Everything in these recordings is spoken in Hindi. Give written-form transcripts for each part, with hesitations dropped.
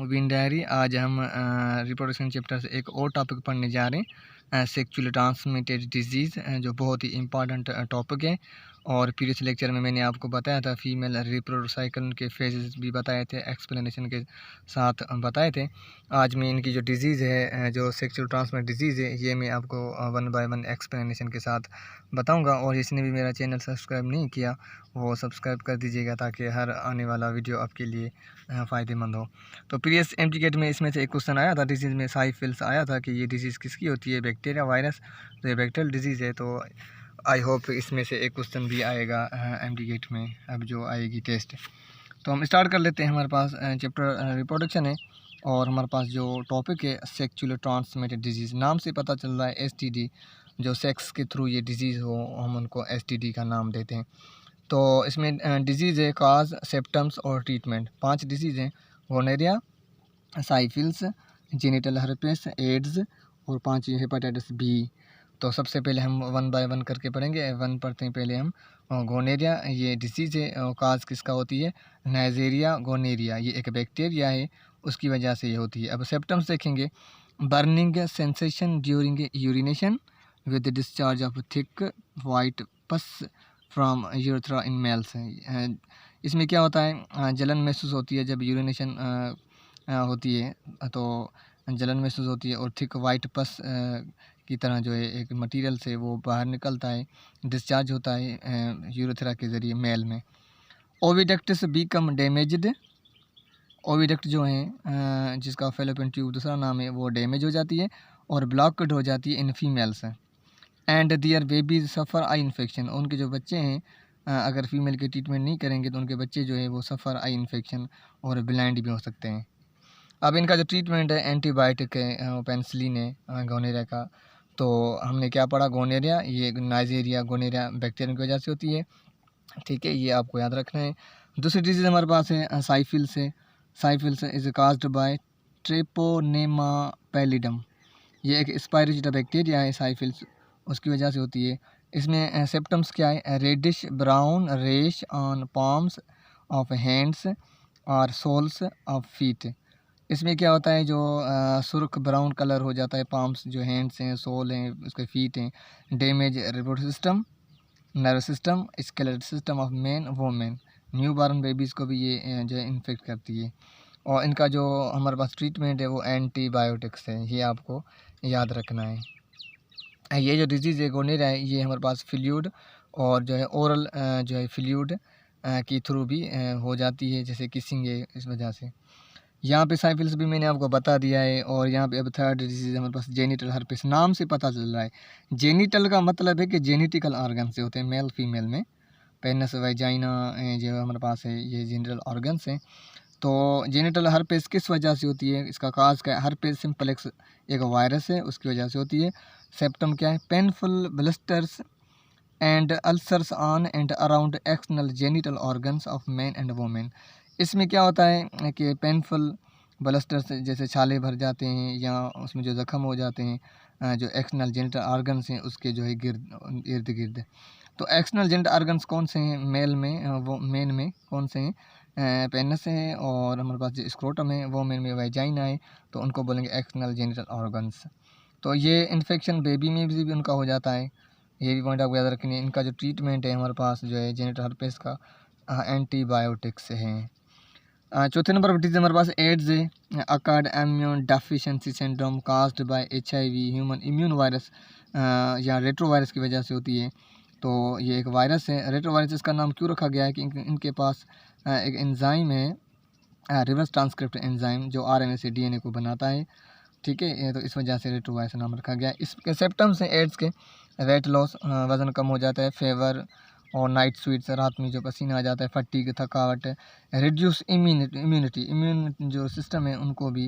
मुबीन डायरी। आज हम रिप्रोडक्शन चैप्टर से एक और टॉपिक पढ़ने जा रहे हैं, सेक्सुअली ट्रांसमिटेड डिजीज़, जो बहुत ही इम्पॉर्टेंट टॉपिक है। और प्रीवियस लेक्चर में मैंने आपको बताया था फीमेल रिप्रोडक्टिव साइकिल के फेजेस भी बताए थे, एक्सप्लेनेशन के साथ बताए थे। आज मैं इनकी जो डिजीज़ है, जो सेक्सुअल ट्रांसमिटेड डिजीज़ है, ये मैं आपको वन बाय वन एक्सप्लेनेशन के साथ बताऊंगा। और जिसने भी मेरा चैनल सब्सक्राइब नहीं किया वो सब्सक्राइब कर दीजिएगा, ताकि हर आने वाला वीडियो आपके लिए फ़ायदेमंद हो। तो प्रीवियस एमटीकेट में इसमें से एक क्वेश्चन आया था, डिजीज़ में साइफिल्स आया था कि ये डिजीज़ किसकी होती है, बैक्टीरिया वायरस। तो ये बैक्टीरियल डिजीज़ है। तो आई होप इसमें से एक क्वेश्चन भी आएगा एमटीकेट में, अब जो आएगी टेस्ट। तो हम स्टार्ट कर लेते हैं। हमारे पास चैप्टर रिप्रोडक्शन है और हमारे पास जो टॉपिक है सेक्सुअली ट्रांसमिटेड डिजीज़। नाम से पता चल रहा है एसटीडी, जो सेक्स के थ्रू ये डिजीज़ हो हम उनको एसटीडी का नाम देते हैं। तो इसमें डिजीज़ है, काज, सिम्पटम्स और ट्रीटमेंट। 5 डिजीज़ हैं, gonorrhoea, syphilis, genital herpes, AIDS और 5 हेपेटाइटिस बी। तो सबसे पहले हम वन बाय वन करके पढ़ेंगे। वन पढ़ते हैं पहले हम। गोनेरिया ये डिसीज़ है, काज किसका होती है, नाइजेरिया गोनेरिया, ये एक बैक्टीरिया है, उसकी वजह से ये होती है। अब सिम्पटम्स देखेंगे, burning sensation during urination with discharge of thick white पस फ्रॉम यूरेथ्रा इन मेल्स। इसमें क्या होता है, जलन महसूस होती है जब यूरिनेशन होती है, तो जलन महसूस होती है और थिक वाइट पस की तरह जो है एक मटेरियल से वो बाहर निकलता है, डिस्चार्ज होता है यूरेथ्रा के ज़रिए मेल में। ओविडक्ट्स बिकम डैमेज्ड, ओविडक्ट जो है जिसका फेलोपियन ट्यूब दूसरा नाम है, वो डैमेज हो जाती है और ब्लॉक्ड हो जाती है in females. And their babies suffer eye infection, उनके जो बच्चे हैं अगर फीमेल के ट्रीटमेंट नहीं करेंगे तो उनके बच्चे जो है वो सफ़र आई इन्फेक्शन और ब्लाइंड भी हो सकते हैं। अब इनका जो ट्रीटमेंट है एंटीबायोटिक है, पेनिसिलिन है गोनेरिया का। तो हमने क्या पढ़ा, गोनेरिया ये नाइजेरिया गोनेरिया बैक्टीरिया की वजह से होती है, ठीक है, ये आपको याद रखना है। दूसरी डिजीज़ हमारे पास है साइफिल्स है। साइफिल्स is caused by Treponema pallidum, ये एक स्पायरोजीटा बैक्टीरिया है साइफिल्स, उसकी वजह से होती है। इसमें सिम्पटम्स क्या है, रेडिश ब्राउन रेश ऑन पाम्स ऑफ हैंड्स और सोल्स ऑफ फीट। इसमें क्या होता है, जो सुर्ख ब्राउन कलर हो जाता है, पाम्स जो हैंड्स हैं, सोल हैं, उसके फीट हैं। Damage reproductive system, nerve system, skeletal system of man women, new born babies को भी ये जो है इन्फेक्ट करती है। और इनका जो हमारे पास ट्रीटमेंट है वो एंटीबायोटिक्स है, ये आपको याद रखना है। ये जो डिजीज़ है गोनेरिया है, ये हमारे पास फ्लूइड और जो है ओरल जो है फ्लूइड के थ्रू भी हो जाती है, जैसे किसिंग है, इस वजह से। यहाँ पे साइफिल्स भी मैंने आपको बता दिया है। और यहाँ पे अब थर्ड डिजीज़ हमारे पास जेनिटल हर्पेस। नाम से पता चल रहा है, जेनिटल का मतलब है कि जेनेटिकल ऑर्गन से होते हैं, मेल फीमेल में। पेनिस वैजाइना जो हमारे पास है ये जेनिटल ऑर्गन्स हैं। तो जेनिटल हर्पेस किस वजह से होती है, इसका काज क्या है, हर्पेस सिम्प्लेक्स एक वायरस है, उसकी वजह से होती है। सिम्पटम क्या है, painful blisters and ulcers on and around external genital organs of man and women. इसमें क्या होता है कि पेनफुल ब्लिस्टर्स जैसे छाले भर जाते हैं या उसमें जो ज़ख़म हो जाते हैं जो एक्सटर्नल जेनिटल ऑर्गन्स हैं उसके जो है इर्द गिर्द। तो एक्सटर्नल जेनिटल ऑर्गन्स कौन से हैं, मेल में वो मेन में कौन से हैं, पेनिस है, और हमारे पास जो स्क्रोटम है, वो मेन में वैजाइना है, तो उनको बोलेंगे एक्सटर्नल जेनिटल ऑर्गन्स। तो ये इन्फेक्शन बेबी में भी उनका हो जाता है, ये भी पॉइंट आपको याद रखनी है। इनका जो ट्रीटमेंट है हमारे पास जो है जेनिटल हर्पेस का एंटीबायोटिक्स हैं। चौथे नंबर पर डिजीज हमारे पास एड्स है, occurred immune deficiency syndrome caused by HIV human immune virus या रेट्रो वायरस की वजह से होती है। तो ये एक वायरस है, रेट्रो वायरस, इसका नाम क्यों रखा गया है कि इनके पास एक एंजाइम है, रिवर्स ट्रांसक्रिप्ट एंजाइम, जो RNA से DNA को बनाता है, ठीक है। ये तो इस वजह से रेट्रो वायरस नाम रखा गया है। इसके सिम्पटम्स हैं एड्स के, वेट लॉस, वज़न कम हो जाता है, फेवर और नाइट स्वीट्स, रात में जो पसीना आ जाता है, फटीग थकावट, रिड्यूस इम्यूनिटी, इम्यून जो सिस्टम है उनको भी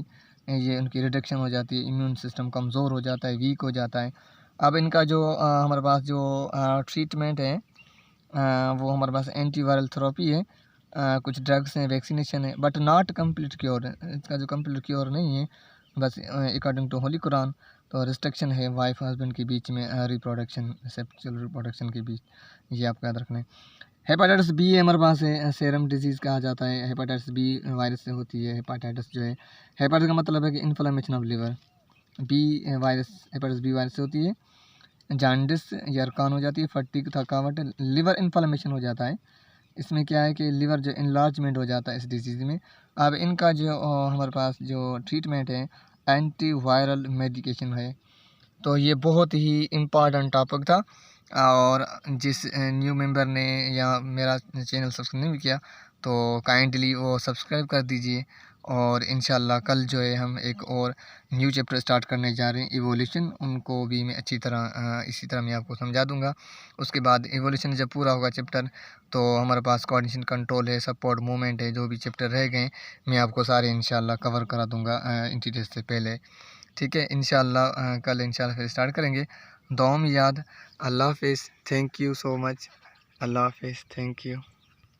ये उनकी रिडक्शन हो जाती है, इम्यून सिस्टम कमज़ोर हो जाता है, वीक हो जाता है। अब इनका जो हमारे पास जो ट्रीटमेंट है वो हमारे पास एंटीवायरल थेरेपी है, कुछ ड्रग्स हैं, वैक्सीनेशन है, बट नॉट कंप्लीट क्योर। इसका जो कंप्लीट क्योर नहीं है, बस अकॉर्डिंग टू होली कुरान तो रिस्ट्रिक्शन है वाइफ हस्बैंड के बीच में, रिप्रोडक्शन सेक्सुअल रिप्रोडक्शन के बीच, ये आपको याद रखना है। हेपाटाइटिस बी हमारे पास है, सेरम डिजीज़ कहा जाता है। हेपाटाइटिस बी वायरस से होती है। हेपाटाइटिस जो है, हेपाटाइटिस का मतलब है कि inflammation of liver. B virus, hepatitis B virus से होती है। जांडिस यरकान हो जाती है, फटीग थकावट, लिवर इन्फ्लेमेशन हो जाता है। इसमें क्या है कि लिवर जो इनलार्जमेंट हो जाता है इस डिजीज़ में। अब इनका जो हमारे पास जो ट्रीटमेंट है, एंटीवायरल मेडिकेशन है। तो ये बहुत ही इम्पॉर्टेंट टॉपिक था, और जिस न्यू मेंबर ने या मेरा चैनल सब्सक्राइब नहीं किया तो काइंडली वो सब्सक्राइब कर दीजिए। और इंशाल्लाह कल जो है हम एक और न्यू चैप्टर स्टार्ट करने जा रहे हैं, इवोल्यूशन। उनको भी मैं अच्छी तरह इसी तरह मैं आपको समझा दूंगा। उसके बाद इवोल्यूशन जब पूरा होगा चैप्टर, तो हमारे पास कोऑर्डिनेशन कंट्रोल है, सपोर्ट मूवमेंट है, जो भी चैप्टर रह गए मैं आपको सारे इंशाल्लाह कवर करा दूंगा इंटीरियर से पहले। ठीक है, इंशाल्लाह कल इंशाल्लाह फिर स्टार्ट करेंगे। दुआ में याद। अल्लाह हाफिज़, थैंक यू सो मच। अल्लाह हाफिज़, थैंक यू।